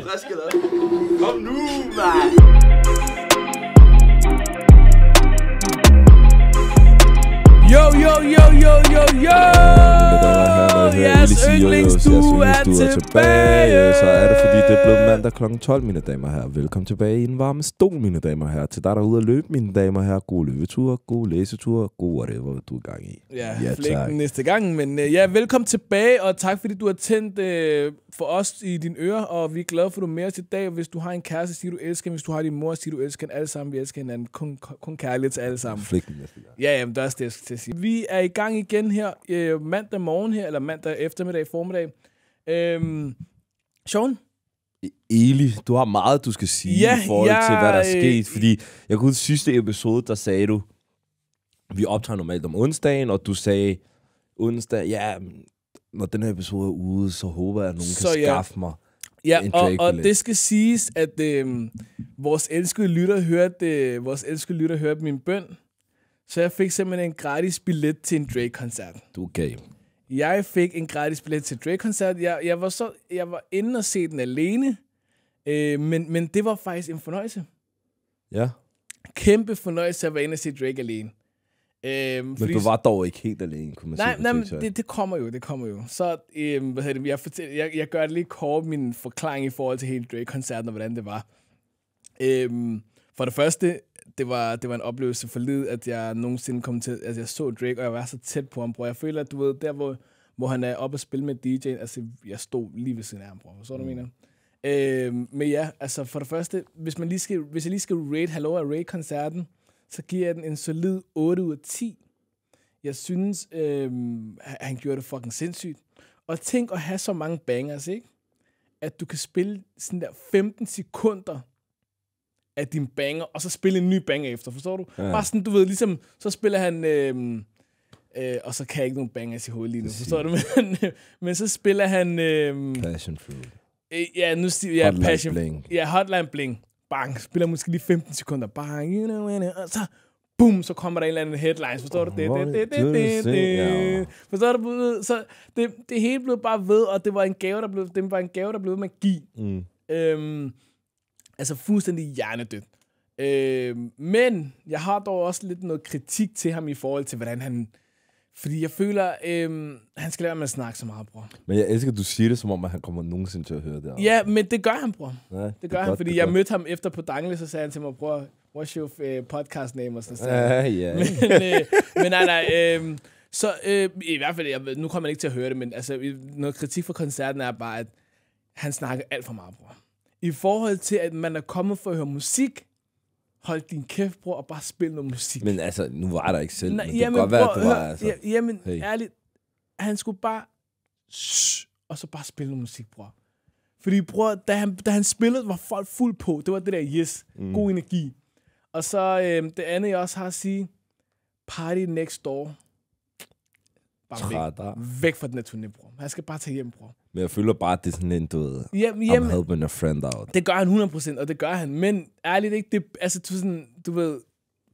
frisk eller? Kom nu, mand! Yo! Jeres yndlingsstue er tilbage! Så er det, fordi det er blevet mandag kl. 12, mine damer og herrer. Velkommen tilbage i en varme stol, mine damer og herrer. Til dig, der er ude at løbe, mine damer og herrer. God løbetur, god læsetur, god whatever, du er i gang i. Ja flækken næste gang. Men velkommen tilbage, og tak fordi du har tændt for os i dine ører. Og vi er glade for, at du er med os i dag. Hvis du har en kæreste, siger du elsker. Hvis du har din mor, siger du elsker. Alle sammen, vi elsker hinanden. Kun kærlighed til alle sammen. Flækken næste gang. Ja, det er også det, jeg skal til at sige. Vi er i gang igen her mandag morgen her, eller mandag eftermiddag, formiddag. Sean? Eli, du har meget, du skal sige i forhold til, hvad der er sket. Fordi jeg kunne huske sidste episode, der sagde du, vi optager normalt om onsdagen, og du sagde onsdag, når den her episode er ude, så håber jeg, at nogen kan skaffe mig en Drake-billet. Og det skal siges, at vores elskede lytter hørte min bøn, så jeg fik simpelthen en gratis billet til en Drake-koncert. Du er game. Jeg fik en gratis billet til Drake-koncert. Jeg var inde og se den alene, men det var faktisk en fornøjelse. Ja. Kæmpe fornøjelse at være inde og se Drake alene. Men du var dog ikke helt alene, kunne man sige. Nej, men det kommer jo. Så jeg gør det lige kort min forklaring i forhold til hele Drake-koncerten og hvordan det var. For det første, det var en oplevelse for livet, at jeg nogensinde kom til, altså jeg så Drake, og jeg var så tæt på ham, bror. Jeg føler, at du ved, der hvor han er oppe og spille med DJ'en, altså jeg stod lige ved siden af ham, bror. Så du mener? Men ja, altså for det første, hvis jeg lige skal rate koncerten, så giver jeg den en solid 8 ud af 10. Jeg synes, han gjorde det fucking sindssygt. Og tænk at have så mange bangers, ikke? At du kan spille sådan der 15 sekunder af din banger, og så spille en ny banger efter, forstår du? Ja. Bare sådan, du ved, ligesom, så spiller han, og så kan jeg ikke nogen bangers i hovedet lige nu, forstår du? Men så spiller han... Passion Fruit. Ja, nu siger jeg Passion Bling. Ja, Hotline Bling. Bang, spiller måske lige 15 sekunder. Bang, you know, og så boom, så kommer der en eller anden headlines, forstår du? Forstår du? Så det hele blev bare ved, og det var en gave, der blev med at give. Altså fuldstændig hjernedødt. Men jeg har dog også lidt noget kritik til ham i forhold til, hvordan han... Fordi jeg føler, han skal lade med at snakke så meget, bror. Men jeg elsker, at du siger det, som om at han kommer nogensinde til at høre det. Ja, men det gør han, bror. Ja, det gør han, fordi jeg mødte ham efter på Dangle, så sagde han til mig, bror, what's your podcast name? Og så sagde han. Men nej. Så i hvert fald, nu kommer man ikke til at høre det, men altså, noget kritik for koncerten er bare, at han snakker alt for meget, bror. I forhold til, at man er kommet for at høre musik, hold din kæft, bror, og bare spil noget musik. Men altså, nu var der ikke selv. Men det kan godt være, at det var, altså... Jamen, ærligt, han skulle bare... og så bare spille noget musik, bror. Fordi, bror, da han spillede, var folk fuld på. Det var det der, god energi. Og så det andet, jeg også har at sige, Party Next Door. Bare væk fra den her turné, bror. Han skal bare tage hjem, bror. Men jeg føler bare, at det er sådan en, du ved, I'm helping a friend out. Det gør han 100%, og det gør han. Men ærligt ikke, det, altså du ved,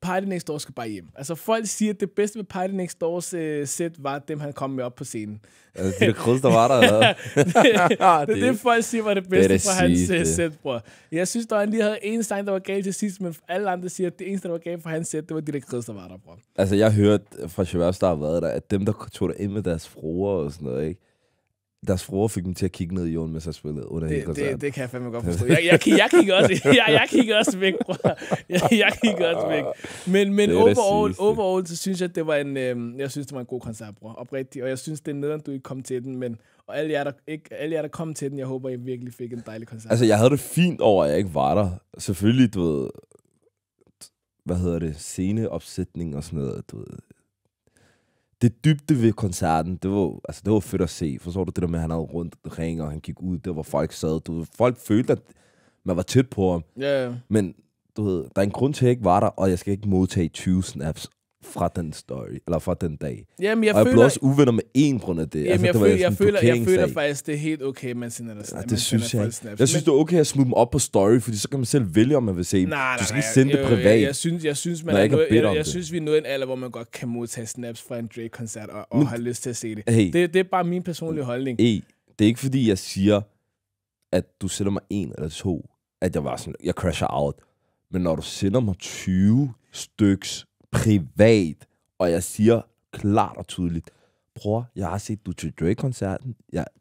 Party Next Door skal bare hjem. Altså folk siger, at det bedste med Party Next Doors sæt var dem, han kom med op på scenen. Altså det er det krydse, der var der, eller? det er det, folk siger var det bedste fra hans sæt, bror. Jeg synes, der han lige havde en sang, der var galt til sidst, men alle andre siger, at det eneste, der var galt for hans sæt, det var det krydse, der var der, bror. Altså jeg hørte fra Shabazz, der har været der, at dem, der tog der ind med deres fruer og sådan noget, ikke? Deres fruer fik dem til at kigge ned i jorden, mens jeg spillede under hele koncerten. Det kan jeg fandme godt forstå. Jeg kigger også væk, bror. Jeg kigger også væk. Men overall, så synes jeg, at det var en god koncert, bror. Oprigtigt. Og jeg synes, det er nederen, du ikke kom til den. Men og alle jer, der kom til den, jeg håber, I virkelig fik en dejlig koncert. Altså, jeg havde det fint over, at jeg ikke var der. Selvfølgelig, du ved, sceneopsætning og sådan noget, du ved. Det dybde ved koncerten, det var fedt at se. Forstår du det der med, at han havde rundt ring, og han gik ud, der hvor folk sad. Folk følte, at man var tæt på ham. Yeah. Men du ved, der er en grund til, at jeg ikke var der, og jeg skal ikke modtage 20 snaps fra den story, eller fra den dag. Jamen, jeg blev også uvenner med en grund af det. Jamen, altså, jeg føler faktisk, det er helt okay, man sender der snaps. Det synes jeg ikke. Jeg synes, det er okay at smide dem op på story, fordi så kan man selv vælge, om man vil se dem. Du skal ikke sende det privat. Jeg synes, vi er nået en alder, hvor man godt kan modtage snaps fra en Drake-koncert og har lyst til at se det. Hey, det er bare min personlige holdning. Det er ikke fordi, jeg siger, at du sender mig 1 eller 2, at jeg var sådan, jeg crasher out. Men når du sender mig 20 styks privat, og jeg siger klart og tydeligt, bror, jeg har set du til Drake-koncerten,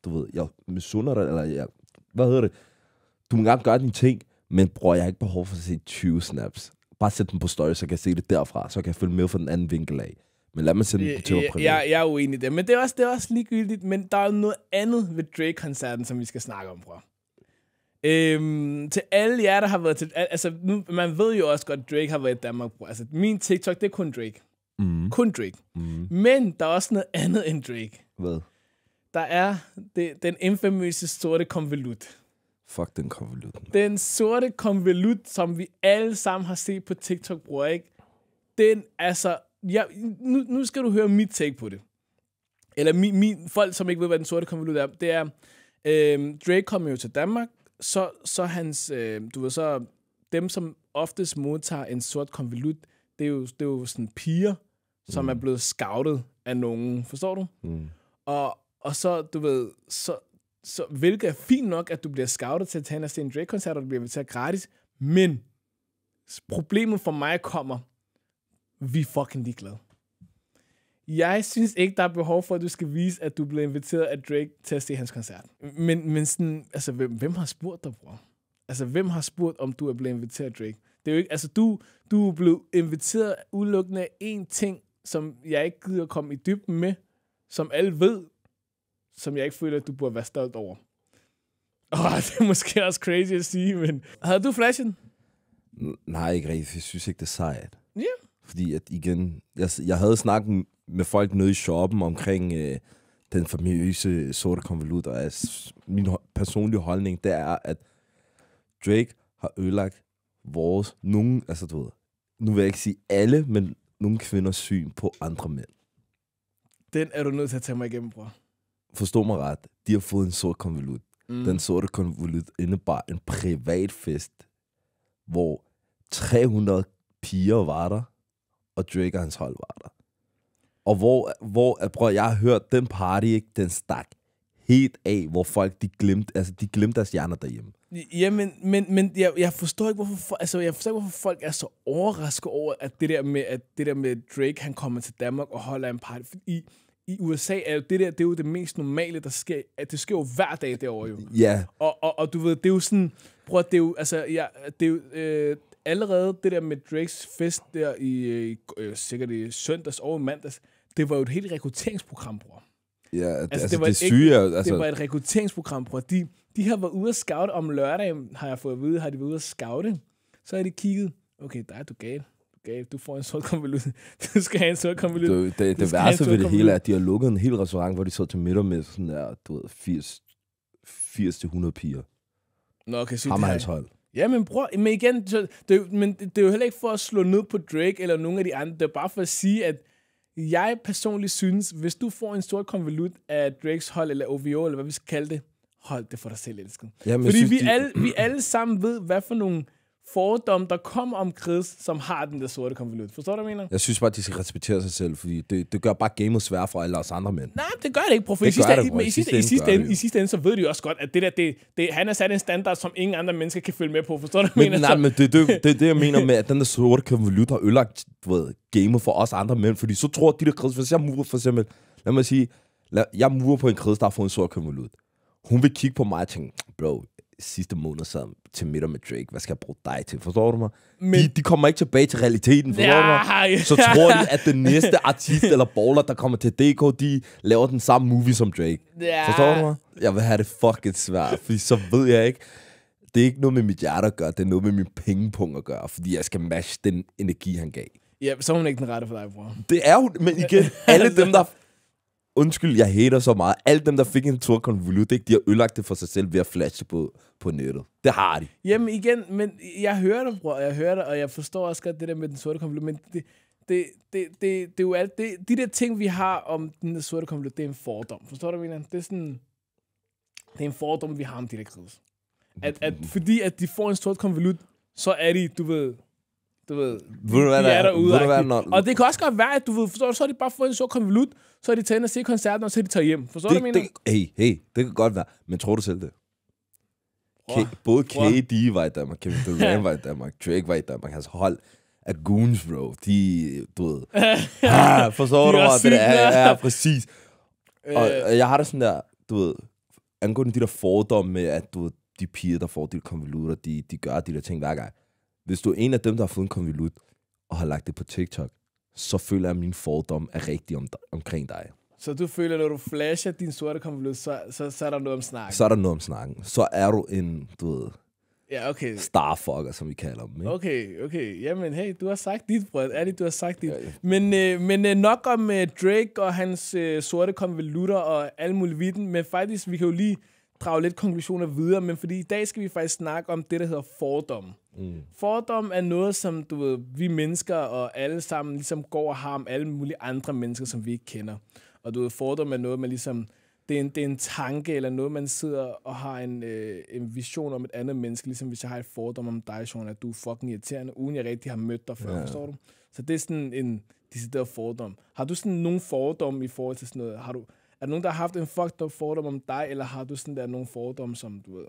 du ved, jeg misunder dig, eller hvad hedder det? Du må gerne gøre dine ting, men bror, jeg har ikke behov for at se 20 snaps. Bare sæt dem på story, så kan jeg se det derfra, så kan jeg følge med fra den anden vinkel af. Men lad mig sende dem til mig privat. Jeg er uenig i det, men det er også ligegyldigt, men der er noget andet ved Drake-koncerten, som vi skal snakke om, bror. Til alle jer, der har været til... Altså, nu, man ved jo også godt, at Drake har været i Danmark, bror. Altså, min TikTok, det er kun Drake. Kun Drake. Men der er også noget andet end Drake. Hvad? Der er den infamøse sorte konvolut. Fuck den konvolut. Den sorte konvolut, som vi alle sammen har set på TikTok, bror, ikke? Den, altså... Nu skal du høre mit take på det. Eller folk, som ikke ved, hvad den sorte konvolut er. Det er... Drake kom jo til Danmark, så hans... du ved så... Dem, som oftest modtager en sort konvolut, det er jo sådan piger, som er blevet scoutet af nogen. Forstår du? Og så, du ved... Så hvilket er fint nok, at du bliver scoutet til at tage en af en Drake-koncert, og du bliver inviteret gratis. Men problemet for mig kommer, vi er fucking ligeglade. Jeg synes ikke, der er behov for, at du skal vise, at du bliver inviteret af Drake til at se hans koncert. Men sådan, altså, hvem har spurgt dig, bror? Altså, hvem har spurgt, om du er blevet inviteret af Drake? Det er jo ikke, altså, du er blevet inviteret udelukkende af én ting, som jeg ikke gider at komme i dybden med, som alle ved, som jeg ikke føler, at du burde være stolt over. Det er måske også crazy at sige, men... Havde du flashen? Nej, ikke rigtigt. Jeg synes ikke, det er sejt. Ja. Yeah. Fordi at igen... Jeg havde snakket med folk nede i shoppen omkring den famøse sorte konvolut, og min personlige holdning, det er, at Drake har ødelagt vores... Altså, du ved... Nu vil jeg ikke sige alle, men nogle kvinders syn på andre mænd. Den er du nødt til at tage mig igennem, bror. Forstå mig ret. De har fået en sort konvolut. Den sorte konvolut indebar en privat fest, hvor 300 piger var der, og Drake og hans hold var der. Og hvor jeg har hørt, den party, ikke, den stak helt af, hvor folk, de glemte deres hjerner derhjemme. Ja, men jeg forstår ikke, hvorfor folk er så overrasket over, at det der med Drake, han kommer til Danmark og holder en party. I USA er jo det er jo det mest normale, der sker. At det sker jo hver dag derovre jo. Ja. Og du ved, det er jo sådan, bror, det er jo, altså, det er jo allerede det der med Drakes fest der sikkert i søndags og mandags, det var jo et helt rekrutteringsprogram, bror. Ja, det syge er... Det var et rekrutteringsprogram, bror. De har været ude at scoute om lørdagen, har jeg fået at vide, har de været ude at scoute. Så har de kigget, okay, der er du gal. Du får en sort konvolut. Du skal have en sort konvolut. Det værste ved det hele er, at de har lukket en hel restaurant, hvor de så til middag med sådan der, du ved, 80-100 piger. Nå, okay, så ham og hans hold. Ja, men bror, men igen, det er jo heller ikke for at slå ned på Drake eller nogen af de andre. Det er bare for at sige, at jeg personligt synes, hvis du får en sort konvolut af Drakes hold, eller OVO, eller hvad vi skal kalde det, hold det for dig selv, elsket. Jamen, fordi vi alle sammen ved, hvad for nogle fordomme, der kommer om Chris, som har den der sorte konvolut. Forstår du, hvad jeg mener? Jeg synes bare, de skal respektere sig selv, fordi det gør bare gamet svært for alle os andre mænd. Nej, det gør det ikke, bror. I sidste ende, så ved de også godt, at det der, han har sat en standard, som ingen andre mennesker kan følge med på. Forstår du, hvad jeg mener? Nej, men det er det, jeg mener med, at den der sorte konvolut har ødelagt, gamet for os andre mænd, fordi så tror de der Chris, hvis jeg mover for eksempel, lad mig sige, jeg mover på en Chris, der har fået en sort konvolut. Hun vil kigge på mig og tænke, bro, sidste måned sad til middag med Drake. Hvad skal jeg bruge dig til? Forstår du mig? Men de kommer ikke tilbage til realiteten. Forstår du mig? Så tror de, at den næste artist eller baller, der kommer til DK, de laver den samme movie som Drake. Forstår du mig? Jeg vil have det fucking svært, fordi så ved jeg ikke. Det er ikke noget med mit hjerte at gøre, det er noget med min pengepunkt at gøre, fordi jeg skal matche den energi, han gav. Ja, så er hun ikke den rette for dig, bror. Det er hun, men igen, alle dem, der... Undskyld, jeg hater så meget. Alle dem, der fik en sort konvolut, de har ødelagt det for sig selv ved at flashe på nettet. Det har de. Jamen igen, men jeg hører dig, bror. Jeg hører dig, og jeg forstår også godt det der med den sorte konvolut. Men det er jo alt det. De der ting, vi har om den der sorte konvolut, det er en fordom. Forstår du, hvad jeg mener? Det er sådan... Det er en fordom, vi har om de der krigs. Fordi at de får en sort konvolut, så er de, du ved, de er derude. Og det kan også godt være, at du ved, forstår du, så har de bare fået en sort konvolut, så har de taget ind og set koncerten, og så har de taget hjem. Forstår du, hvad jeg mener? Hey, det kan godt være. Men tror du selv det? Både KD var i Danmark, Kevin Durant var i Danmark, Drake var i Danmark. Hans hold af goons, bro. De, du ved... forstår du mig? Det er præcis. Og jeg har det sådan der, du ved... Angående de der fordomme med, at du ved, de piger, der får de konvolutter, de gør de der ting hver gang. Hvis du er en af dem, der har fået en konvolut, og har lagt det på TikTok, så føler jeg, at min fordom er rigtig omkring dig. Så du føler, når du flasher din sorte konvolut, så er der noget om snakken? Så er der noget om snakken. Så er du en, du ved, ja, okay. starfucker, som vi kalder dem. Ikke? Okay. Jamen, hey, du har sagt dit, brød. Ærligt, du har sagt dit. Ja. Men nok om Drake og hans sorte konvolutter og alle mulige viden, men faktisk, vi kan jo lige drage lidt konklusioner videre, men fordi i dag skal vi faktisk snakke om det, der hedder fordom. Fordom er noget, som du ved, vi mennesker og alle sammen ligesom går og har om alle mulige andre mennesker, som vi ikke kender. Og du ved, fordom er noget, man ligesom... Det er en tanke, eller noget, man sidder og har en vision om et andet menneske, ligesom hvis jeg har et fordom om dig, Sean, at du er fucking irriterende, uden jeg rigtig har mødt dig før, forstår du? Så det er sådan en decideret fordom. Har du sådan nogle fordom i forhold til sådan noget? Er der nogen, der har haft en fucked up fordom om dig, eller har du sådan der nogle fordom, som du ved?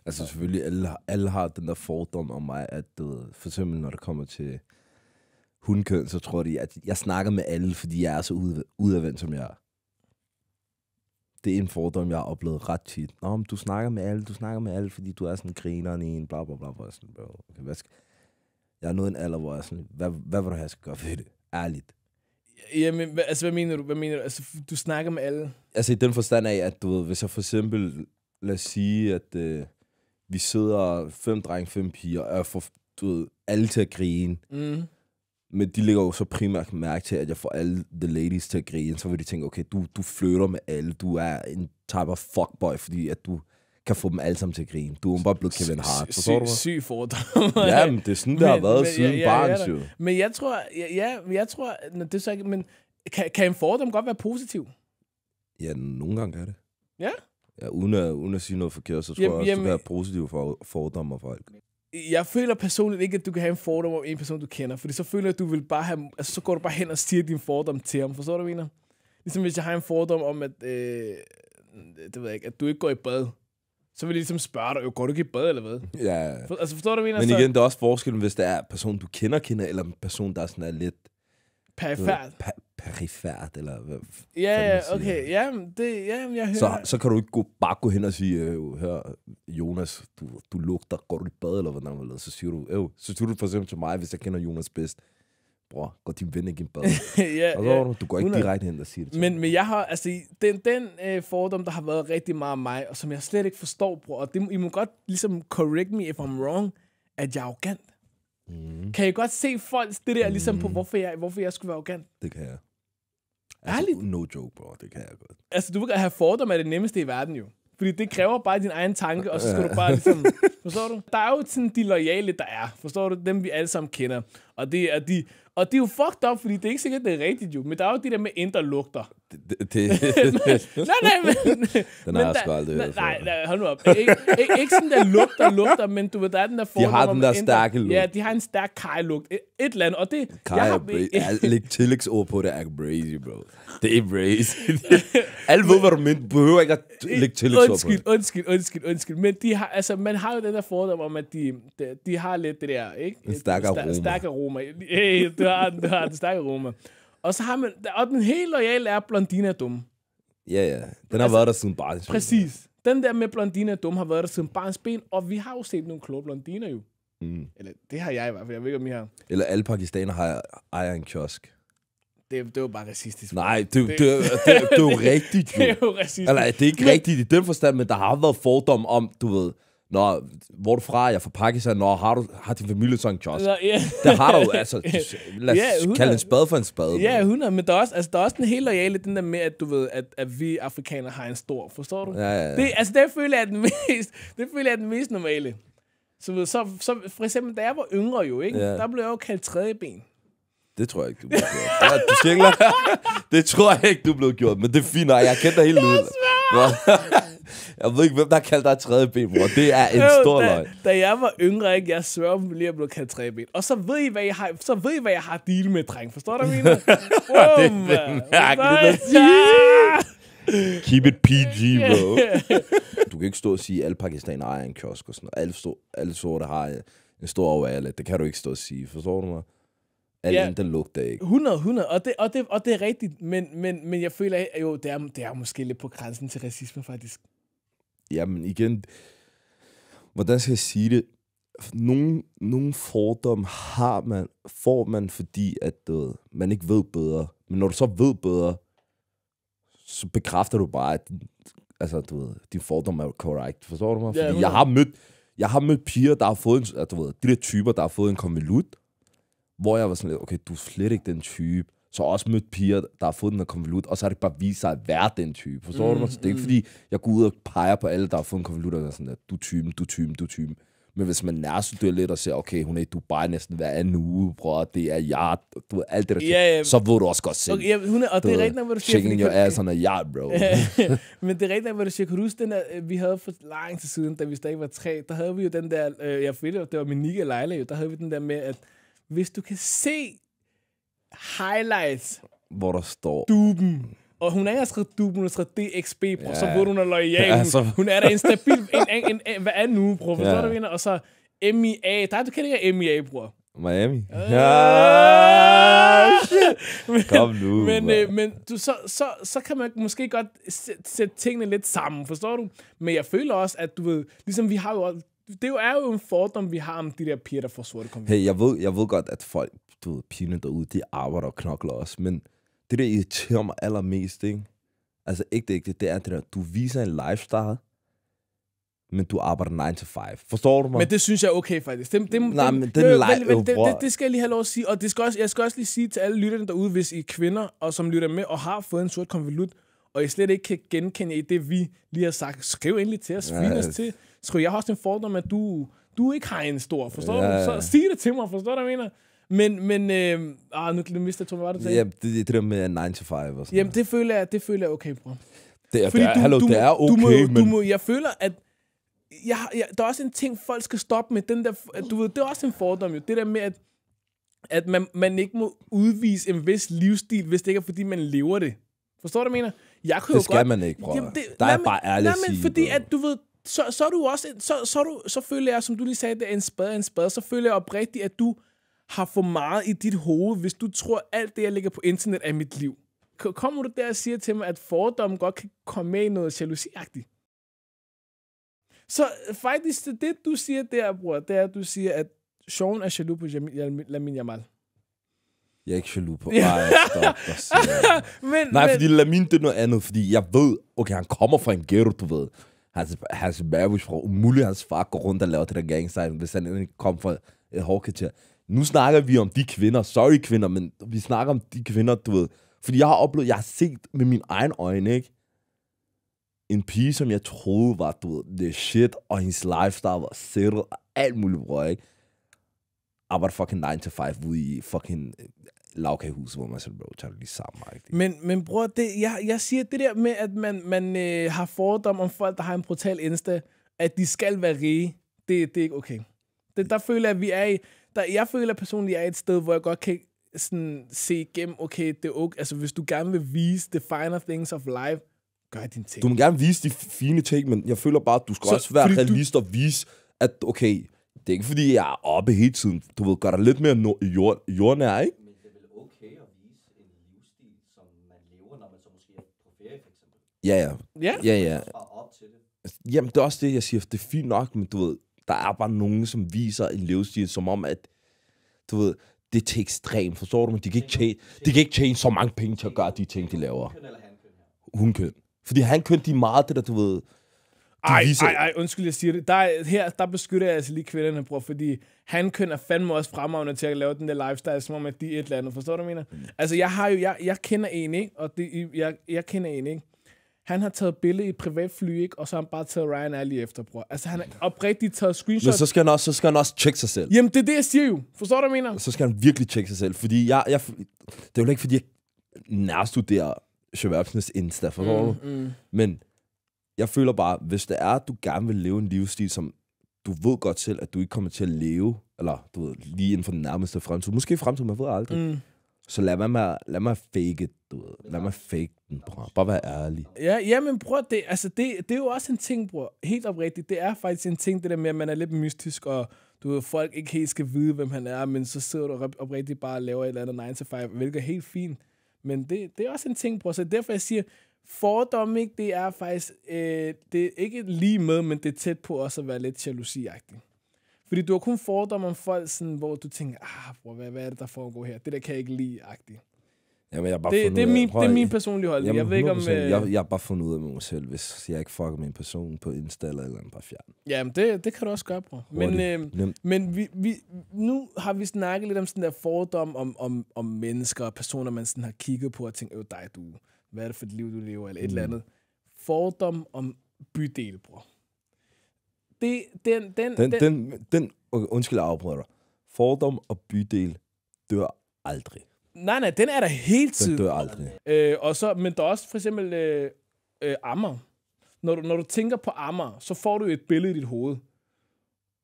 Altså selvfølgelig, alle har den der fordom om mig, at du ved, for eksempel når det kommer til hundkøn, så tror de, at jeg snakker med alle, fordi jeg er så udadvendt, som jeg er. Det er en fordom, jeg har oplevet ret tit. Nå, men du snakker med alle, fordi du er sådan grineren i en, bla bla bla. Sådan, okay, jeg er nået en alder, hvor jeg er sådan, hvad vil du have, jeg skal gøre for det? Ærligt. Jamen, altså, hvad mener du? Altså, du snakker med alle? Altså, i den forstand af, at du ved, hvis jeg for eksempel, lad os sige, at vi sidder 5 drenge, 5 piger, og jeg får, du ved, alle til at grine. Men de lægger jo så primært mærke til, at jeg får alle the ladies til at grine. Så vil de tænke, okay, du flytter med alle. Du er en type of fuckboy, fordi at du kan få dem alle sammen til at grine. Du er bare blevet Kevin Hart. Forstår du? Syg fordom. Ja, men det er sådan, det har været siden barns jo. Men jeg tror, det er så ikke, men kan en fordom godt være positiv? Ja, nogle gange er det. Ja? Ja, uden at sige noget forkert, så tror jeg også, det kan være positivt for fordomme og folk. Jeg føler personligt ikke, at du kan have en fordom om en person, du kender. Fordi så føler jeg, at du vil bare have... Altså, så går du bare hen og siger din fordom til ham. Forstår du, hvad jeg mener? Ligesom hvis jeg har en fordom om, at... det ved jeg ikke, at du ikke går i bad. Så vil jeg ligesom spørge dig, går du ikke i bad, eller hvad? Ja. Altså, forstår du, hvad jeg mener? Men igen, der er også forskellen, hvis det er en person, du kender, eller en person, der sådan er lidt... Perifært. Perifært, eller hvad? Ja, okay. Ja, jeg hører... Så kan du ikke bare gå hen og sige, hør, Jonas, du lugter, går du i bad, eller hvordan? Så siger du for eksempel til mig, hvis jeg kender Jonas bedst, bror, går din ven ikke i bad? Du går ikke direkte hen og siger det til men jeg har, altså, den fordom, der har været rigtig meget af mig, og som jeg slet ikke forstår, bror, og I må godt ligesom correct me if I'm wrong, at jeg er arrogant. Kan I godt se folk det der ligesom på, hvorfor jeg skulle være arrogant? Det kan jeg. Ærligt? No joke, bro. Det kan jeg godt. Altså, du vil have fordom af det nemmeste i verden, jo. Fordi det kræver bare din egen tanke, og så skal du bare ligesom... Forstår du? Der er jo sådan de loyale, der er. Forstår du? Dem, vi alle sammen kender. Og det er jo fucked up, fordi det er ikke sikkert, det er rigtigt jo. Men der er jo de der med indre lugter. Nej, men... Den har jeg sgu aldrig hørt. Nej, hold nu op. Ikke sådan der lugter, men du ved, der er den der fordom. De har den der stærke lugt. Ja, de har en stærk kaj-lugt. Et eller andet, og det... Jeg lægger tillægsord på det, er brazy, bro. Det er brazy. Alle ved, hvad du mener. Du behøver ikke at lægge tillægsord på det. Undskyld. Men de har, altså, man har jo den der fordom om, at de har lidt det der, ikke? En stærk aroma. Hey, du har den stærke aroma. Og så har man... Og den helt loyale er, blondiner er dumme. Ja. Den har været der siden barns ben. Præcis. Den der med blondiner er dumme har været der siden barns ben, og vi har jo set nogle kloge blondiner jo. Eller det har jeg i hvert fald. Jeg ved ikke, om I har. Eller alle pakistanere ejer en kiosk. Det er jo bare racistisk. Nej, det er jo rigtigt, jo. Det er jo racistisk. Eller det er ikke rigtigt i den forstand, men der har været fordom om, du ved... hvor er du fra? Jeg er fra Pakistan. Har din familie så en kiosk? Det har du jo, altså. Lad os kalde en spade for en spade. Ja, 100. Men der er også den helt loyale, den der med, at du ved, at vi afrikanere har en stor. Forstår du? Ja. Det føler jeg er den mest normale. Så for eksempel, da jeg var yngre jo, ikke? Der blev jeg jo kaldt tredje ben. Det tror jeg ikke, du blev gjort. Ja, du skængler. Det tror jeg ikke, du blev gjort. Men det er fint, jeg kender dig helt ud. Jeg ved ikke, hvem der kalder dig tredje ben, bror. Det er en stor løgn. Da jeg var yngre, ikke, jeg svør på lige at blive kaldt tredje ben. Og så ved I, hvad jeg har deal med, dreng. Forstår du, hvad jeg mener? Keep it PG, bro. Du kan ikke stå og sige, at alle pakistanere ejer en kiosk og sådan noget. Alle sorte har en stor oval. Det kan du ikke stå og sige. Forstår du mig? Den lugter ikke. 100. Og det er rigtigt. Men jeg føler, at jo, det er måske lidt på grænsen til racisme, faktisk. Jamen igen, hvordan skal jeg sige det? Nogle fordomme får man, fordi at man ikke ved bedre. Men når du så ved bedre, så bekræfter du bare, at din fordom er korrekt. Forstår du mig? Fordi jeg har mødt piger, der har fået de der typer, der har fået en konvolut, hvor jeg var sådan lidt, okay, du er slet ikke den type. Så også mødt piger, der har fået den der konvolut, og så har det bare vist sig at være den type. Forstår du mig? Så det er ikke fordi, jeg går ud og peger på alle, der har fået en konvolut, og sådan der, du er typen. Men hvis man nærstuderer lidt og siger, okay, hun er i Dubai næsten hver anden uge, bror, det er jeg, du ved, alt det der, så ved du også godt selv. Okay, og det er rigtigt nok, hvad du siger. Shaking your ass on a yacht, bro. Men det er rigtigt nok, hvad du siger. Kan du huske den der, vi havde for lang tid siden, da vi stadig var 3, der havde vi jo den der, det var med Nika og Leila jo, der havde vi den der med, at hvis du kan se highlights, hvor der står Duben, og hun er ikke skrevet Duben, hun har skrevet DXB, bro, så ved hun er loyal. Hun er der en stabil, hvad er nu, bro, forstår du, mener? Og så MEA, du kender ikke MEA, bror. Miami? Kom nu. Men så kan man måske godt sætte tingene lidt sammen, forstår du? Men jeg føler også, at du ved, ligesom vi har jo, det er jo en fordom, vi har om de der piger, der får sorte konflikter. Hey, jeg ved godt, at folk, du ved, pigerne derude, de arbejder og knokler også, men det der irriterer mig allermest, ikke? Altså ikke, det er det der, du viser en lifestyle, men du arbejder 9 to 5. Forstår du mig? Men det synes jeg er okay, faktisk. Det skal jeg lige have lov at sige. Og jeg skal også lige sige til alle lytterne derude, hvis I er kvinder, og som lytter med, og har fået en sort konvolut, og I slet ikke kan genkende i det, vi lige har sagt, skriv endelig til os, os til. Skriv, jeg har også en fordom, at du ikke har en stor, forstår du? Så sig det til mig, forstår du, hvad jeg mener? Nu mister jeg, hvad var det til? Ja, det der med 9 to 5 og sådan. Jamen, det føler jeg okay, bror. Det er okay, jeg føler, at der er også en ting, folk skal stoppe med. Den der, du ved, det er også en fordom, jo. Det der med, at man ikke må udvise en vis livsstil, hvis det ikke er, fordi man lever det. Forstår du, hvad jeg mener? Det skal man ikke, bror. Der er bare ærligt at sige. Fordi at, du ved, så er du også, så føler jeg, som du lige sagde, det er en spade, så føler jeg oprigtigt, at du har for meget i dit hoved, hvis du tror, alt det, jeg lægger på internet, er mit liv. Kommer du der og siger til mig, at fordommen godt kan komme med i noget jalousiagtigt? Så faktisk, det du siger der, bror, det er, at du siger, at Sean er jaloux på Lamine Yamal. Jeg er ikke jaloux på. Nej, stop. Nej, fordi Lamine, det er noget andet, fordi jeg ved, okay, han kommer fra en ghetto, du ved. Hans marriage fra umuligt, hans far går rundt og laver det der gangsign, hvis han ikke kommer fra et hårdkvarter. Nu snakker vi om de kvinder, sorry kvinder, men vi snakker om de kvinder, du ved. Fordi jeg har set med mine egne øjne, ikke? En pige, som jeg troede var, du ved, the shit, og hendes lifestyle var settled, og alt muligt, bror, ikke? Arbejder fucking 9 to 5 ude i fucking lavkagehus, hvor man sådan, bro, tager det lige sammen, ikke? Men bror, jeg siger det der med, at man har fordom om folk, der har en brutal Insta, at de skal være rige, det er ikke okay. Der føler jeg, at vi er i, jeg føler personligt, at jeg er et sted, hvor jeg godt kan sådan se igennem, okay, det er okay, altså hvis du gerne vil vise the finer things of life, gør dine ting. Du må gerne vise de fine ting, men jeg føler bare, at du skal også være realist og vise, at okay, det er ikke fordi, jeg er oppe hele tiden. Du ved, gør dig lidt mere jordnær, ikke? Men det er vel okay at vise en livsstil, som man lever, når man så måske er på ferie, for eksempel? Ja. Op til det. Jamen, det er også det, jeg siger. Det er fint nok, men du ved, der er bare nogen, som viser en livsstil, som om, at du ved, det er til ekstrem, forstår du? Men de kan ikke tjene så mange penge til at gøre de ting, de laver. Hunkøn eller hankøn her? Hunkøn. Fordi hankøn, de er meget det der, du ved... Undskyld, jeg siger det. Der beskytter jeg altså lige kvinderne, bror, fordi hankøn er fandme også fremragende til at lave den der lifestyle, som om at de er et eller andet. Forstår du, hvad jeg mener? Altså, jeg kender en, ikke? Og jeg kender en, ikke? Han har taget billede i privatfly, ikke? Og så har han bare taget Ryanair lige efter, bror. Altså, han har oprigtigt taget screenshots. Men så skal han også tjekke sig selv. Jamen, det er det, jeg siger jo. Forstår du, hvad jeg mener? Så skal han virkelig tjekke sig selv. Fordi det er jo ikke, fordi jeg nærstuderer Shababsnes Insta, forstår du? Men jeg føler bare, hvis det er, at du gerne vil leve en livsstil, som du ved godt selv, at du ikke kommer til at leve, eller du ved, lige inden for den nærmeste fremtid, måske fremtid, man ved aldrig, Så lad mig fake it, du ved. Lad mig fake den, bror. Bare være ærlig. Ja, men bror, det er jo også en ting, bror. Helt oprigtigt. Det er faktisk en ting, det der med, at man er lidt mystisk, og du ved, folk ikke helt skal vide, hvem han er, men så sidder du oprigtigt bare og laver et eller andet 9 to 5, hvilket er helt fint. Men det er også en ting, bror. Så derfor jeg siger, fordomme, ikke, det er faktisk, det er ikke lige med, men det er tæt på også at være lidt jalousiagtigt. Fordi du har kun fordomme om folk, sådan, hvor du tænker, bror, hvad er det, der foregår her? Det der kan jeg ikke lide-agtigt. Jamen, jeg det er min personlige holdning. Jeg ved ikke om... Jeg har bare fundet ud af mig selv, hvis jeg ikke fucker med en person på Insta eller andet, bare fjern. Jamen, det kan du også gøre, bror. Men vi, nu har vi snakket lidt om sådan der fordom om mennesker og personer, man sådan har kigget på og tænkt, dig, hvad er det for et liv, du lever, eller et eller andet. Fordom om bydel, bror. Undskyld, jeg afbryder dig. Fordom og bydel dør aldrig. Nej, den er der hele tiden. Den dør aldrig. Men der er også for eksempel Amager. Når du tænker på Amager, så får du et billede i dit hoved.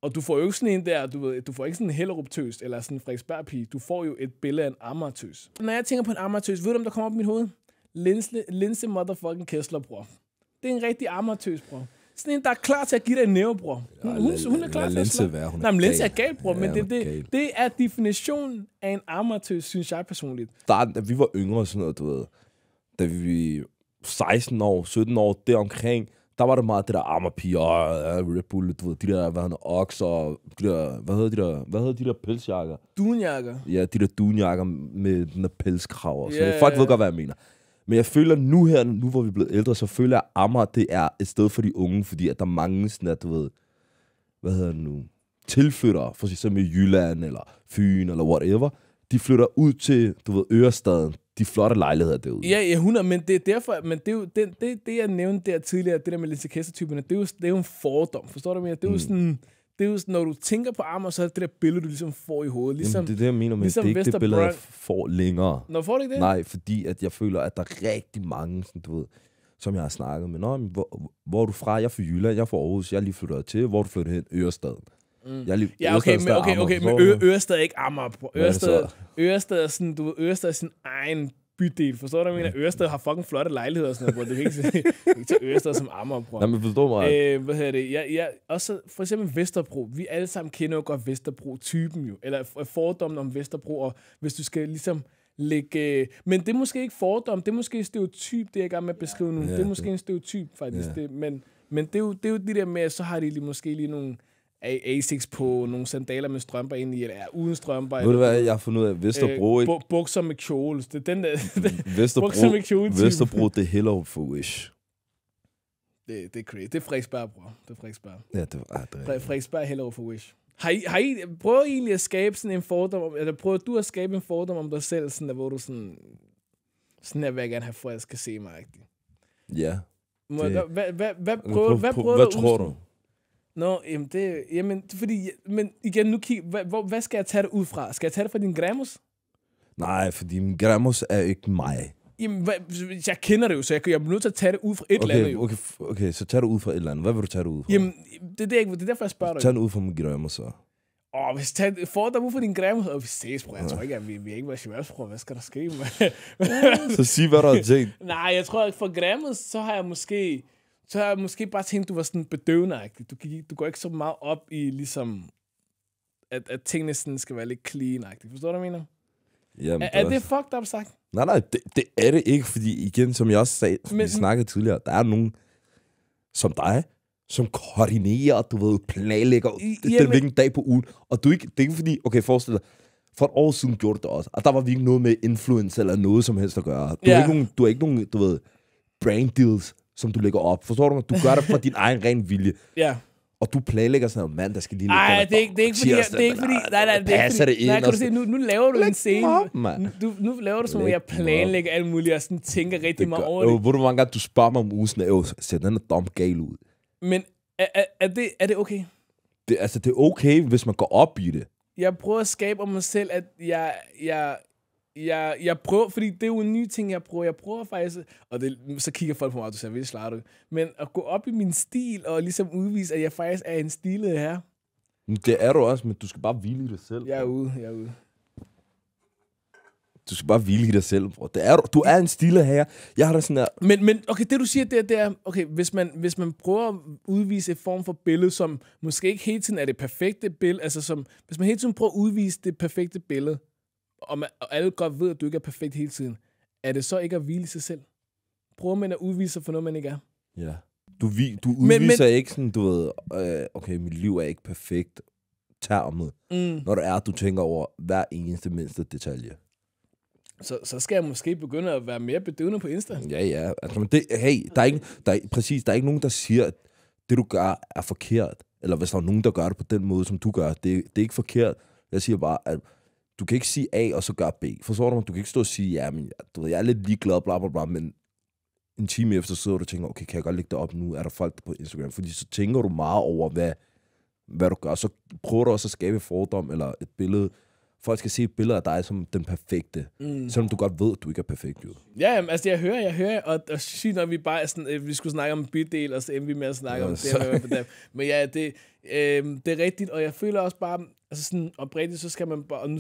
Og du får jo ikke sådan en der, du får ikke sådan en Hellerup-tøs, eller sådan en Frederiksberg-pige. Du får jo et billede af en Amager-tøs. Når jeg tænker på en Amager-tøs, ved du, om der kommer op i mit hoved? Linse motherfucking Kessler, bror. Det er en rigtig Amager-tøs, bror. Sådan en, der er klar til at give dig en næve, bror. Hun er klar til at slå. Nej, men Linse er gal, bror. Men det er definitionen af en amatør, synes jeg personligt. Da vi var yngre, sådan noget, du ved. Da vi 16 år, 17 år, deromkring, der var det meget det der Amager-piger, Red Bull, du ved, de der, hvad hedder okser, de der, hvad hedder de der pelsjakker? Dunjakker. Ja, de der dunjakker med den der pelskraver. Så folk ved godt, hvad jeg mener. Men jeg føler nu hvor vi er blevet ældre, så føler jeg, at Amager, det er et sted for de unge, fordi at der er mange sådan der, du ved, hvad hedder det nu, tilflyttere, for eksempel i Jylland, eller Fyn, eller whatever. De flytter ud til, du ved, Ørestaden, de flotte lejligheder derude. Ja, 100, men det er derfor, men det er jo det jeg nævnte der tidligere, det der med Linse Kessler-typerne, det er jo en fordom, forstår du mig? Det er jo sådan... Det er jo sådan, når du tænker på Amager, så er det det der billede, du ligesom får i hovedet. Ligesom, jamen, det er det, jeg mener med, ligesom det er ikke det billede, jeg får længere. Nå, får du ikke det? Nej, fordi at jeg føler, at der er rigtig mange, sådan, du ved, som jeg har snakket med. Nå, hvor er du fra? Jeg er fra Jylland, jeg er fra Aarhus, jeg er lige flyttet til. Hvor er du flyttet hen? Ørestad. Ja, okay, men Ørestad er ikke Amager, bro. Ørestad er sådan, du ved, Ørestad er sin egen bydel. Forstår du, hvad jeg mener? Ørestad har fucking flotte lejligheder og sådan noget, bro. Det kan ikke tage Ørestad som Amager, bro. Nej, men forstår mig. Hvad hedder det? Ja, også for eksempel Vesterbro. Vi alle sammen kender jo godt Vesterbro-typen jo. Eller fordommen om Vesterbro, og hvis du skal ligesom lægge... Men det er måske ikke fordom, det er måske en stereotyp, det jeg er i gang med at beskrive nu. Ja, det er måske en stereotyp, faktisk. Ja. Men det er jo det der med, at så har de måske lige nogle Asics på, nogle sandaler med strømper ind i, eller uden strømper. Ved du hvad, jeg har fundet ud af Vesterbro, ikke? Bukser med kjoles. Det er den der... Vesterbro, det er Hello for Wish. Det er crazy. Det er Frederiksberg, bror. Det er Frederiksberg. Ja, det er Frederiksberg Hello for Wish. Har I prøvet egentlig at skabe sådan en fordom, eller prøver du at skabe en fordom om dig selv, sådan der, hvor du sådan her vil jeg gerne have, for at jeg skal se mig, ikke? Ja. Hvad tror du? Nå, jamen, fordi, men igen, nu hvad skal jeg tage det ud fra? Skal jeg tage det fra din Gramos? Nej, fordi min Gramos er ikke mig. Jamen, jeg kender det jo, så jeg bliver nødt til at tage det ud fra et eller andet. Okay, så tag det ud fra et eller andet. Hvad vil du tage det ud fra? Jamen, det er derfor, jeg spørger dig. Tag det ud fra min Gramos, så. Hvis jeg får dig ud fra din Gramos, og vi ses, bror. Jeg tror ikke, at vi ikke var chivers, bror. Hvad skal der ske, man? Så sig, hvad der er tænkt. Nej, jeg tror, at for Gramos, så har jeg måske bare tænkt, du var sådan bedøvende-agtig. Du går ikke så meget op i, ligesom, at tingene sådan skal være lidt clean-agtigt. Forstår du, hvad jeg mener? Jamen, er det fucked up sagt? Nej, det er det ikke, fordi igen, som jeg også sagde, vi snakkede tidligere, der er nogen som dig, som koordinerer, du ved, planlægger hvilken dag på ugen, og det er ikke fordi, okay, forestil dig, for et år siden gjorde du det også, og der var vi ikke noget med influence eller noget som helst at gøre. Du har ikke nogen, du ved, brand deals, som du lægger op. Forstår du mig? Du gør det for din egen ren vilje. Ja. Og du planlægger sådan noget, mand, der skal lige lægge... Nej, det er ikke fordi... Nej, kan du se, nu laver du en scene. Nu laver du sådan, at jeg planlægger alt muligt, og sådan tænker rigtig meget over det. Hvor du mange gange, du spørger mig om ugen, ser den er dom gal ud. Men er det okay? Det er okay, hvis man går op i det. Jeg prøver at skabe om mig selv, at jeg prøver, fordi det er jo en ny ting, jeg prøver. Jeg prøver faktisk, og så kigger folk på mig, og du siger, vi slager du. Men at gå op i min stil, og ligesom udvise, at jeg faktisk er en stilet her. Det er du også, men du skal bare hvile i det selv. Jeg er ude. Du skal bare hvile i dig selv, bro. Du er en stille her. Jeg har da sådan der... Men okay, det du siger, det er, okay, hvis man prøver at udvise et form for billede, som måske ikke hele tiden er det perfekte billede, altså hvis man hele tiden prøver at udvise det perfekte billede, og alle godt ved, at du ikke er perfekt hele tiden, er det så ikke at hvile i sig selv? Prøver man at udvise sig for noget, man ikke er? Ja. Du udviser ikke sådan, du ved, okay, mit liv er ikke perfekt, termet, når du tænker over hver eneste mindste detalje. Så skal jeg måske begynde at være mere bedøvende på Insta. Ja. Altså, men der er ikke nogen, der siger, at det du gør er forkert. Eller hvis der er nogen, der gør det på den måde, som du gør, det er ikke forkert. Jeg siger bare, at du kan ikke sige A, og så gøre B. Forstår du mig? Du kan ikke stå og sige, ja, men jeg er lidt ligeglad, bla bla bla, men en time efter sidder du og tænker, okay, kan jeg godt lægge det op nu? Er der folk på Instagram? Fordi så tænker du meget over, hvad du gør. Så prøver du også at skabe et fordom eller et billede. Folk skal se et billede af dig som den perfekte. Selvom du godt ved, at du ikke er perfekt. Jo. Ja, altså jeg hører, og sygt, når vi bare sådan, vi skulle snakke om bydel, og så endte vi med at snakke om det. Men ja, det er rigtigt, og jeg føler også bare, altså sådan oprigtigt, så skal man bare, og nu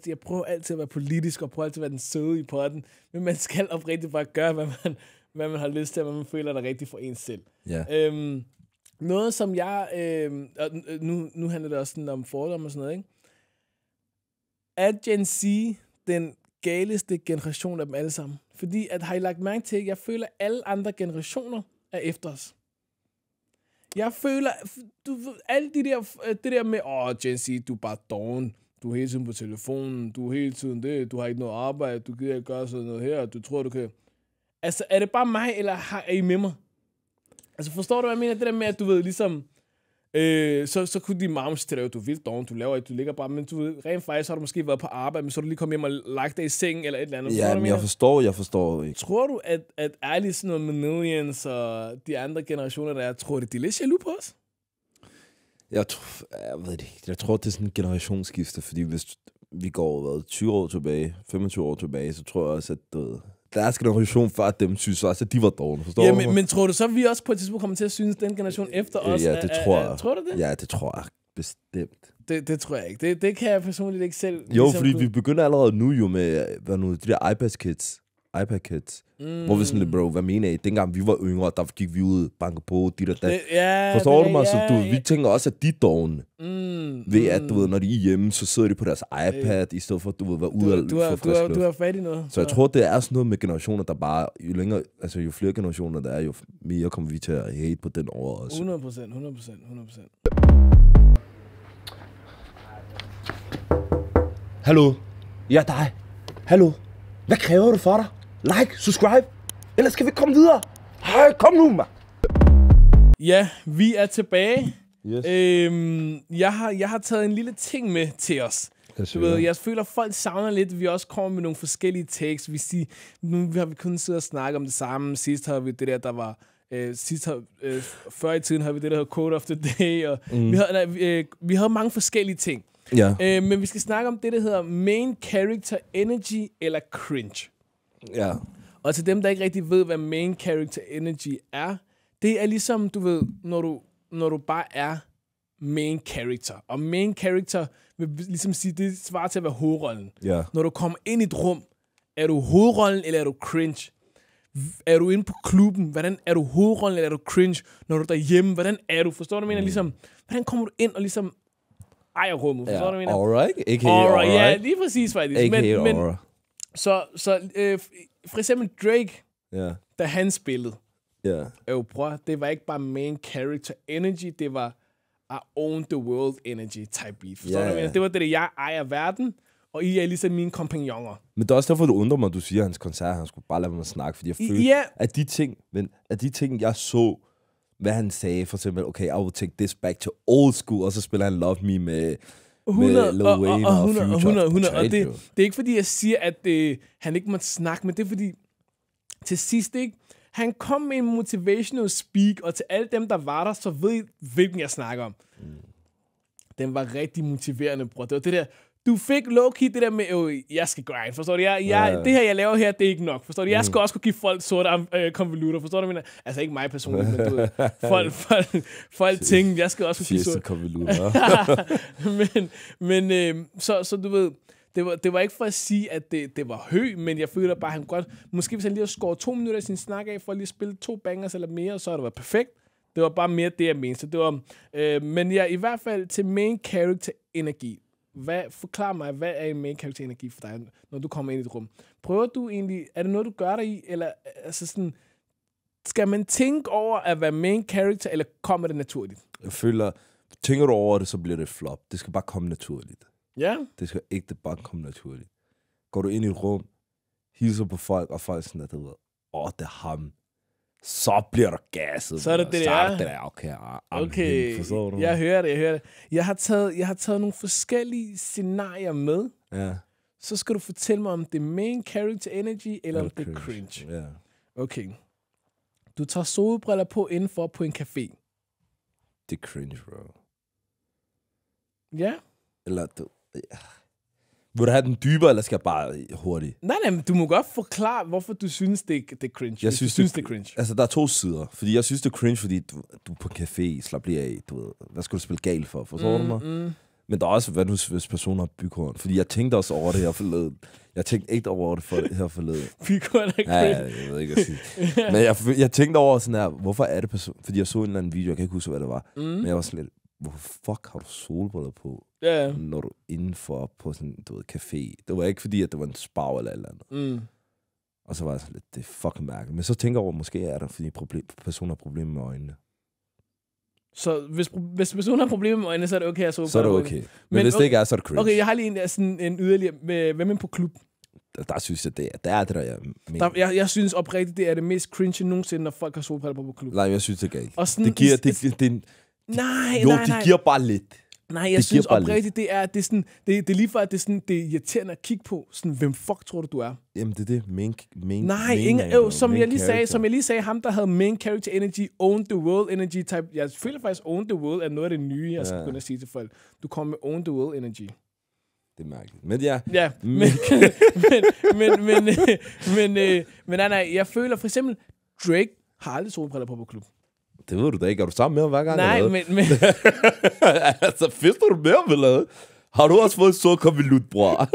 jeg prøver altid at være politisk, og prøver altid at være den søde i podden, men man skal oprigtigt bare gøre, hvad man har lyst til, og hvad man føler, der er rigtigt for en selv. Ja. Noget, som jeg, og nu handler det også sådan om fordomme og sådan noget, ikke? Er Gen Z den galeste generation af dem alle sammen? Fordi, har I lagt mærke til, at jeg føler, at alle andre generationer er efter os. Jeg føler, alle det der med, Gen Z, du er bare doven, du er hele tiden på telefonen, du er hele tiden det, du har ikke noget arbejde, du gider ikke gøre sådan noget her, du tror, du kan... Altså, er det bare mig, eller er I med mig? Altså, forstår du, hvad jeg mener? Det der med, at du ved, ligesom... Så kunne de moms til dig, du er vildt doven, du laver ikke, du ligger bare, men du ved, rent faktisk har du måske været på arbejde, men så er du lige kommet hjem og lagt dig i seng eller et eller andet. Ja, men jeg forstår ikke. Tror du, at ærligt sådan noget millennials og de andre generationer, der er, tror de er lidt jaloux på os? Jeg ved det ikke. Jeg tror, det er sådan en generationsskifte, fordi hvis vi går 20 år tilbage, 25 år tilbage, så tror jeg også, at deres generation før dem synes også, at de var dårlige. Forstår du? Men tror du så, at vi også på et tidspunkt kommer til at synes, den generation efter os? Ja, det tror jeg. Tror du det? Ja, det tror jeg bestemt. Det tror jeg ikke. Det kan jeg personligt ikke selv. Jo, fordi vi begynder allerede nu jo med de der iPad Kids. Hvor vi sådan lidt, bro, hvad mener I? Dengang vi var yngre, der gik vi ud, banke på, dit og dat. Forstår du mig? Så vi tænker også, at de dårne. Ved at, du ved, når de er hjemme, så sidder de på deres iPad, i stedet for, at du ved, være ude og få frisk luft. Du har fat i noget. Så jeg tror, det er sådan noget med generationer, der bare, jo flere generationer der er, jo mere kommer vi til at hate på den over også. 100%. Hallo? Ja, dig. Hallo? Hvad kræver du for dig? Like, subscribe, ellers skal vi komme videre. Hej, kom nu, mand. Ja, vi er tilbage. Yes. Jeg har taget en lille ting med til os. Du ved, jeg føler, at folk savner lidt. Vi også kommer med nogle forskellige takes. Nu har vi kun siddet og snakke om det samme. Sidst har vi det der var... før i tiden havde vi det, der hedder Quote of the Day. Og vi havde mange forskellige ting. Ja. Men vi skal snakke om det, der hedder Main Character Energy eller Cringe. Ja. Og til dem, der ikke rigtig ved, hvad Main Character Energy er, det er ligesom, du ved, når du bare er main character. Og main character vil ligesom sige, det svarer til at være hovedrollen. Ja. Når du kommer ind i et rum, er du hovedrollen, eller er du cringe? Er du inde på klubben? Hvordan er du hovedrollen, eller er du cringe? Når du er derhjemme, hvordan er du? Forstår du, mener? Ligesom, hvordan kommer du ind og ligesom ejer rummet? Forstår du, mener? Alright. Alright, ja, lige præcis faktisk. Men så for eksempel Drake, yeah. da han spillede, yeah. Det var ikke bare main character energy, det var I own the world energy type beat. Forstår du, det var det, jeg ejer verden, og I er ligesom mine kompagnoner. Men det er også derfor, du undrer mig, at du siger, at hans koncert, han skulle bare lade mig snakke, fordi jeg følte, at de ting, jeg så, hvad han sagde, for eksempel, okay, I will take this back to old school, og så spiller han Love Me med 100, Lil Wayne og Future. 100. Og det er ikke fordi, jeg siger, at han ikke måtte snakke, men det er fordi, til sidst ikke, han kom med en motivational speak, og til alle dem, der var der, så ved I, hvilken jeg snakker om. Den var rigtig motiverende, bror. Det var det der, du fik low-key det der med, jeg skal grind, forstår du? Det her, jeg laver her, det er ikke nok, forstår du? Jeg skal også kunne give folk sorte konvolutter, forstår du? Altså ikke mig personligt, men du ved, folk tænker, jeg skal også kunne give sorte konvolutter. men så du ved, det var ikke for at sige, at det var høj, men jeg føler bare, at han godt... Måske hvis han lige har skåret 2 minutter af sin snak af, for at lige spille 2 bangers eller mere, så har det været perfekt. Det var bare mere det, jeg mente. Så det var, men ja, i hvert fald til main character energi. Forklar mig, hvad er en main character energi for dig, når du kommer ind i et rum? Prøver du egentlig... Er det noget, du gør dig i? Eller altså sådan... Skal man tænke over at være main character, eller kommer det naturligt? Jeg føler, tænker du over det, så bliver det flop. Det skal bare komme naturligt. Ja? Det skal ikke bare komme naturligt. Går du ind i et rum, hilser på folk, og folk sådan, at det er ham. Så bliver du gasset. Så er det det, er. Okay, forstår du? Jeg hører det. Jeg har taget nogle forskellige scenarier med. Ja. Så skal du fortælle mig, om det er main character energy, eller om det er cringe. Ja. Okay. Du tager solbriller på indenfor på en café. Det er cringe, bro. Ja? Eller du... Ja. Vil du have den dybere, eller skal jeg bare hurtigt? Nej, men du må godt forklare, hvorfor du synes, det er cringe. Jeg synes, det er cringe. Altså, der er 2 sider. Fordi jeg synes, det er cringe, fordi du er på en café, slap lige af. Du ved, hvad skal du spille galt for? Forstår du mig? Men der er også, hvad nu, hvis personer har bykorn. Fordi jeg tænkte også over det her forleden. Jeg tænkte ikke over det her forleden. Bykorn er cringe. Ja, jeg ved ikke at sige. Men jeg tænkte over sådan her, hvorfor er det fordi jeg så en eller anden video, jeg kan ikke huske, hvad det var. Men jeg var sådan lidt, hvorfor fuck har du solbriller på, når du er indenfor på sådan en café? Det var ikke fordi, at det var en spag eller et eller andet. Og så var jeg sådan lidt, det er fucking mærkeligt. Men så tænker jeg over, måske er der, fordi personen har problemer med øjnene. Så hvis personen har problemer med øjnene, så er det okay at så er det okay. Men hvis det ikke er, så er det cringe. Okay, jeg har lige en yderligere. Hvem er på klub? Der synes jeg, det er det, der jeg mener. Jeg synes oprigtigt, det er det mest cringe nogensinde, når folk har solbriller på klub. Nej, jeg synes, det er galt. Og sådan, det giver... Nej. giver bare lidt. Nej, jeg synes oprigtigt, det er lige for, at det er irriterende at kigge på. Sådan, hvem fuck tror du er? Jamen, det er det. Nej, som jeg lige sagde, ham, der havde main character energy, own the world energy type. Jeg føler faktisk, own the world er noget af det nye, jeg skal kunne sige til folk. Du kommer med own the world energy. Det er mærkeligt. Men ja. Ja, men nej, jeg føler for eksempel, Drake har aldrig solbriller på klub. Det ved du da ikke. Er du sammen med ham hver gang? Nej, men... altså, fester du med ham, eller? Har du også fået så konvolut, bror?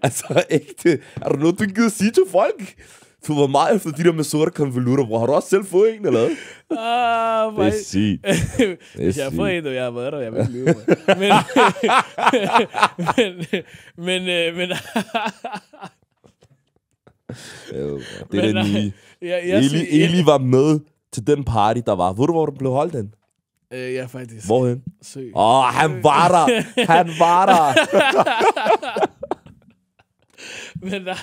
altså, ægte. Er der noget, du gider sige til folk? Du var meget efter de der med sorte konvolutter, bror. Har du også selv fået en, eller? Det er sygt. Hvis jeg har fået en, og jeg har været der, jeg vil ikke lyve mig. Men jo, det er det nye. Eli var med til den party, der var. Ved du, hvor du blev holdt den? Ja, faktisk. Hvorhen? Søg. Han var der. Han var der. Men nej.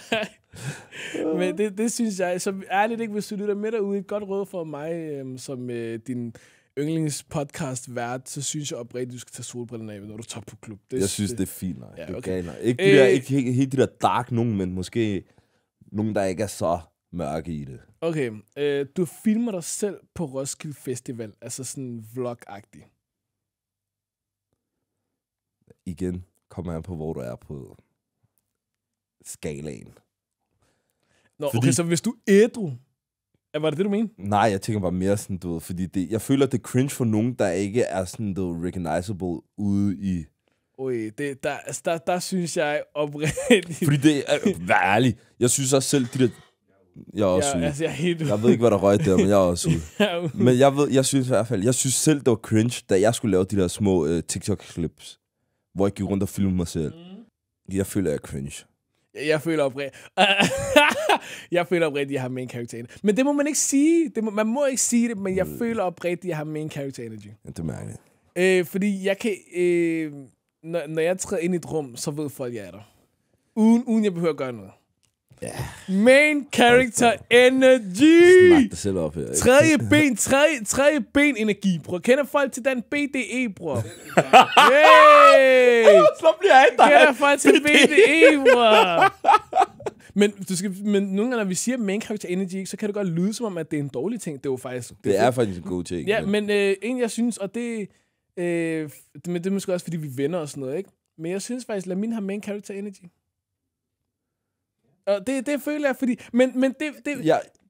Men det synes jeg, så ærligt ikke, hvis du lytter med derude, et godt råd for mig, som din yndlingspodcast-vært, så synes jeg oprigtigt, du skal tage solbrillerne af, når du tager på klub. Jeg synes, det er fint. Nej. Ja, det er okay. galt. Ikke helt de der dark nogen, men måske nogen, der ikke er så mørke i det. Okay, du filmer dig selv på Roskilde Festival, altså sådan vlog-agtig. Igen kommer jeg på, hvor du er på skalaen. Nå, okay, så hvis du er ædru, var det det, du mener? Nej, jeg tænker bare mere sådan, du ved, fordi jeg føler, det er cringe for nogen, der ikke er sådan, du ved, recognizable ude i... Oj, der synes jeg oprigtigt... Fordi det er, vær ærlig, jeg synes også selv, de der... Jeg er også ude. Altså, jeg ved ikke, hvad der røg der, men jeg er også ude. Men jeg synes i hvert fald, jeg synes selv, det var cringe, da jeg skulle lave de der små TikTok-clips, hvor jeg gik rundt og filmede mig selv. Jeg føler, jeg er cringe. Jeg føler oprigtigt, jeg har main character energy. Men det må man ikke sige. Man må ikke sige det, men jeg føler oprigtigt, jeg har main character energy. Ja, det mærker jeg. Fordi jeg kan... når jeg træder ind i et rum, så ved folk, jeg er der. Uden jeg behøver at gøre noget. Yeah. Main character energy! Snak dig selv op her. Tredje ben energi, bror. Kender folk til den BDE, bror? Hey! Så bliver jeg dig. Kender folk til BDE, bror? Men nogle gange, når vi siger main character energy, så kan det godt lyde som om, at det er en dårlig ting. Det er jo faktisk... Det er faktisk en god ting. Ja, men en jeg synes, og det... men det er måske også, fordi vi venner og sådan noget, ikke? Men jeg synes faktisk, Lamin har main character energy. Og det føler jeg, fordi... Men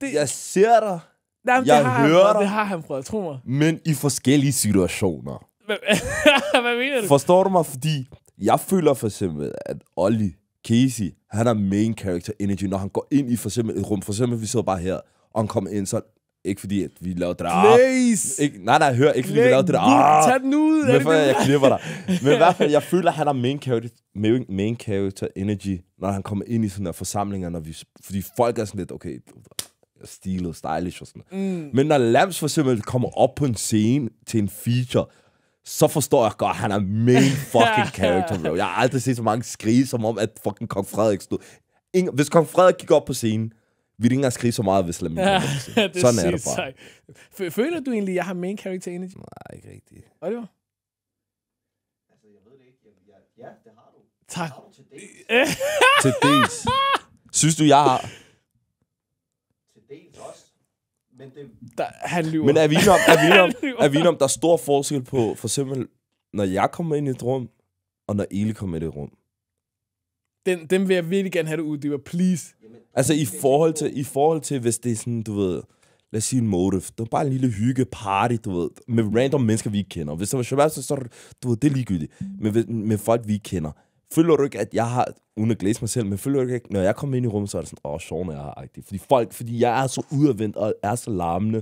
jeg ser dig. Jamen, jeg hører dig. Det har han prøvet, tro mig. Men i forskellige situationer. Hvad mener du? Forstår du mig? Fordi jeg føler for eksempel, at Olli Casey, han er main character energy, når han går ind i for eksempel et rum. For eksempel, vi sidder bare her, og han kommer ind, så ikke fordi, at vi laver det der... Nej, hør, ikke fordi vi laver det der... Tag den ud! Men for jeg klipper dig. Men i hvert fald, jeg føler, at han er main character energy, når han kommer ind i sådan der forsamlinger, fordi folk er sådan lidt, okay, stilet, stylish og sådan. Men når Lams for eksempel kommer op på en scene til en feature, så forstår jeg godt, at han er main fucking character, bro. Jeg har aldrig set så mange skrige, som om, at fucking Kong Frederik stod... Hvis Kong Frederik gik op på scenen, ville ikke engang skrige så meget, hvis Lamin kom op på scenen. Sådan er det bare. Føler du egentlig, at jeg har main character energy? Nej, ikke rigtigt. Oliver? Altså, jeg ved det ikke. Ja, det har du. Tak. Har du til dels. Til dels. Synes du, jeg har... Til dels også. Men det... Han lyver. Men er vi enige om, der er stor forskel på, for eksempel, når jeg kommer ind i et rum, og når Eli kommer ind i et rum? Den vil jeg virkelig gerne have, du uddyber, please. Altså i forhold til, hvis det er sådan, du ved, lad os sige en motive. Det er bare en lille hygge party, du ved, med random mennesker, vi ikke kender. Hvis det var Shabbat, så du ved, det er ligegyldigt. Men med folk, vi ikke kender. Føler du ikke, at jeg har, uden at glæse mig selv, men føler du ikke, når jeg kommer ind i rummet, så er det sådan, Sean er her-agtig. Fordi jeg er så udadvendt og er så larmende,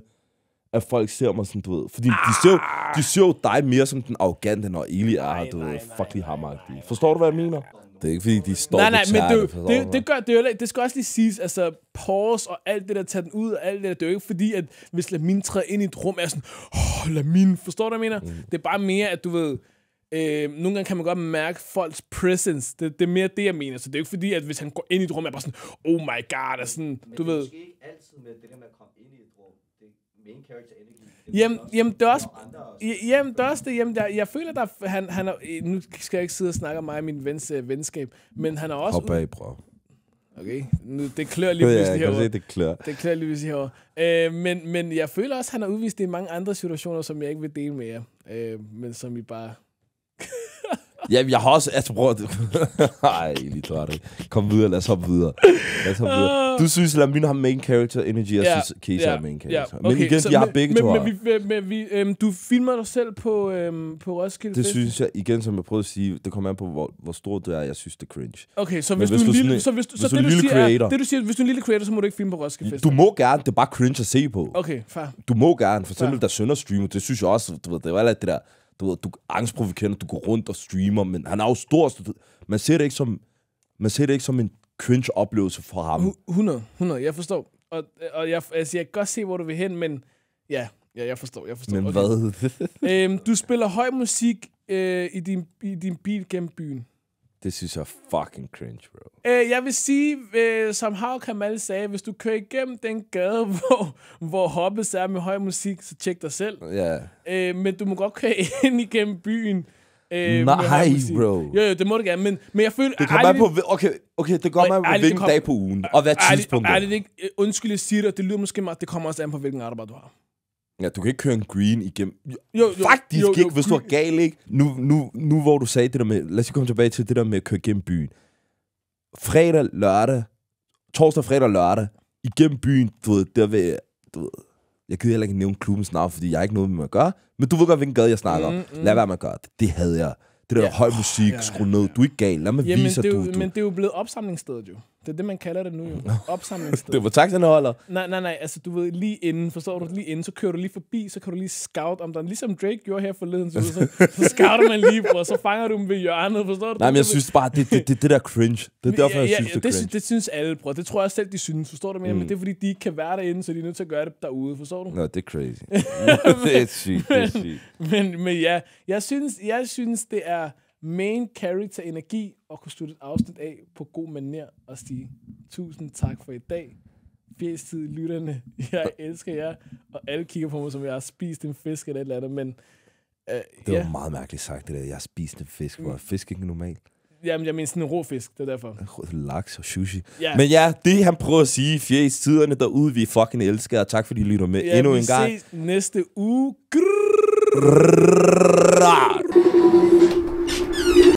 at folk ser mig sådan, du ved. Fordi de ser jo dig mere som den arrogante, når Eli er her, du ved, fuck lige ham-agtig. Forstår du, hvad jeg mener? Det er ikke, fordi de står nej, men det skal også lige siges, altså pause og alt det der, tage den ud og alt det der, det er jo ikke fordi, at hvis Lamin træder ind i et rum, er sådan, Lamin, forstår du, hvad jeg mener? Det er bare mere, at du ved, nogle gange kan man godt mærke folks presence, det er mere det, jeg mener, så det er jo ikke fordi, at hvis han går ind i et rum, er bare sådan, oh my god, og sådan, du ved. Men det er måske ikke altid med det der med at komme ind i et rum, det er main character energy. Jamen, det er også... Jamen, det er også det. Jamen, jeg føler, at han er... Nu skal jeg ikke sidde og snakke om mig og min vens venskab, men han er også... Hop af, bro. Okay, nu, det klør lige pludselig herovre. Det klør. Det klør lige pludselig herovre. Men jeg føler også, at han har udvist det i mange andre situationer, som jeg ikke vil dele med jer. Men som I bare... Ja, jeg har også... Altså, bror... Ej, lige klart det. Kom videre, lad os hoppe videre. Du synes, Lamin har main character energy, jeg synes, Casey har main character. Okay, men igen, jeg har begge to her. Du filmer dig selv på Roskilde Det Fest? synes jeg, igen, som jeg prøvede at sige, det kommer an på, hvor stort det er, jeg synes, det er cringe. Okay, så hvis du er en lille... Det du siger, hvis du er en lille creator, så må du ikke filme på Roskilde Fest. Du må gerne, det er bare cringe at se på. Okay, fair. Du må gerne, for eksempel, der Sønder streamer, det synes jeg også, du ved, det var alt det der... Du ved, du er angstprovokerende, du går rundt og streamer, men han er jo stor. Man ser det ikke som en cringe-oplevelse for ham. 100, jeg forstår. Og jeg kan godt se, hvor du vil hen, men ja, jeg forstår. Men okay. hvad? Du spiller høj musik i din bil gennem byen. Det synes jeg er fucking cringe, bro. Jeg vil sige, som Hav Kamal sagde, hvis du kører igennem den gade, hvor hoppes er med høj musik, så tjek dig selv. Yeah. Men du må godt køre ind igennem byen. Nej, bro. Jo, det må du gerne, men jeg føler... Det kommer på... Okay, det kommer på hvilken dag på ugen, og hvad tidspunkt er det ikke... Undskyld, jeg siger det, det lyder måske meget, det kommer også an på, hvilken arbejde du har. Ja, du kan ikke køre en green igennem... Faktisk ikke, hvis du er gal, ikke? Nu hvor du sagde det der med... Lad os komme tilbage til det der med at køre igennem byen. Fredag, lørdag... Torsdag, fredag, lørdag... Igennem byen, du ved, der vil... Du ved, jeg kan heller ikke nævne klubbens navn, fordi jeg har ikke noget med at gøre. Men du ved godt, hvilken gade jeg snakker om. Lad være med at gøre det. Det havde jeg. Det der høj musik, skru ned. Du er ikke gal. Lad mig vise, at du... Men det er jo blevet opsamlingsstedet, jo. Det er det, man kalder det nu, jo. Opsamlingsstedet. Det var taxaen holder. Nej. Altså, du ved, lige inden, forstår du? Lige inden, så kører du lige forbi, så kan du lige scout om der. Ligesom Drake gjorde her forleden, så scouter man lige, bror. Så fanger du dem ved hjørnet, forstår du? Nej, men jeg synes bare, det der cringe. Det er derfor, jeg synes, det er cringe. Det synes alle, bror. Det tror jeg selv, de synes. Forstår du mere? Men det er, fordi de ikke kan være derinde, så de er nødt til at gøre det derude. Forstår du? Nå, det er crazy. Det er sygt. Men ja, jeg synes, det er main character energi at kunne slutte et afsnit af på god manér og sige tusind tak for i dag. Fjeστid lytterne, jeg elsker jer, og alle kigger på mig, som jeg har spist en fisk eller et eller andet, men det var meget mærkeligt sagt, det der. Jeg har spist en fisk, hvor fisk ikke normalt. Jamen, jeg mener sådan en rå fisk, det er derfor. Laks og sushi. Ja. Men ja, det han prøver at sige, fjeστiderne derude, vi fucking elsker, og tak fordi I lytter med endnu en gang. Vi ses næste uge.